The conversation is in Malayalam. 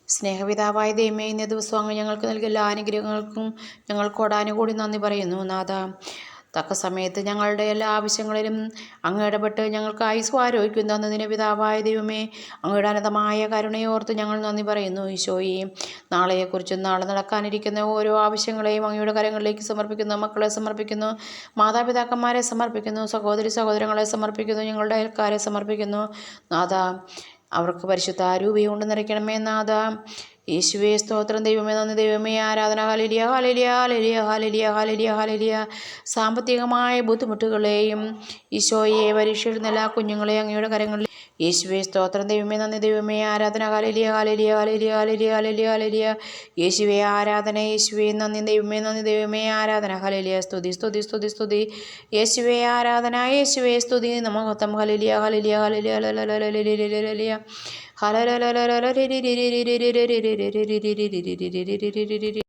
സ്നേഹപിതാവായ ദൈവമേ, ഇന്ന ദിവസം അങ്ങ് ഞങ്ങൾക്ക് നൽകിയ എല്ലാ അനുഗ്രഹങ്ങൾക്കും ഞങ്ങൾ കോടാനുകൂടി നന്ദി പറയുന്നു. നാഥ, തക്ക സമയത്ത് ഞങ്ങളുടെ എല്ലാ ആവശ്യങ്ങളിലും അങ്ങ് ഇടപെട്ട് ഞങ്ങൾക്ക് ആയുസ്സും ആരോഗ്യം തന്നതിന് പിതാവായ ദൈവമേ, അങ്ങയുടെ അനന്തമായ കരുണയോർത്ത് ഞങ്ങൾ നന്ദി പറയുന്നു. ഈശോയെ, നാളെയെക്കുറിച്ചും നാളെ നടക്കാനിരിക്കുന്ന ഓരോ ആവശ്യങ്ങളെയും അങ്ങയുടെ കരങ്ങളിലേക്ക് സമർപ്പിക്കുന്നു. മക്കളെ സമർപ്പിക്കുന്നു, മാതാപിതാക്കന്മാരെ സമർപ്പിക്കുന്നു, സഹോദരി സഹോദരങ്ങളെ സമർപ്പിക്കുന്നു, ഞങ്ങളുടെ അയൽക്കാരെ സമർപ്പിക്കുന്നു. നാഥ, അവർക്ക് പരിശുദ്ധ രൂപയും കൊണ്ട് നിറയ്ക്കണമേ. നാഥ, യേശുവേ സ്തോത്രം. ദൈവമേ നന്ദി. ദൈവമേ ആരാധന. Hallelujah hallelujah hallelujah hallelujah hallelujah hallelujah. സാമ്പത്തികമായ ബുദ്ധിമുട്ടുകളെയും ഈശോയെ പരീക്ഷിക്കുന്ന എല്ലാ കുഞ്ഞുങ്ങളെയും അങ്ങയുടെ കരങ്ങളിൽ യേശുവേ സ്തോത്രം. ദൈവമേ നന്ദി. ദൈവമേ ആരാധന. Hallelujah hallelujah hallelujah hallelujah hallelujah hallelujah. യേശുവേ ആരാധന. യേശുവേ നന്ദി. ദൈവമേ നന്ദി. ദൈവമേ ആരാധന. ഹല്ലേലൂയ. സ്തുതി സ്തുതി സ്തുതി സ്തുതി. യേശുവേ ആരാധന. യേശുവേ സ്തുതി. നമോഹത്തം. Hallelujah hallelujah hallelujah hallelujah hallelujah.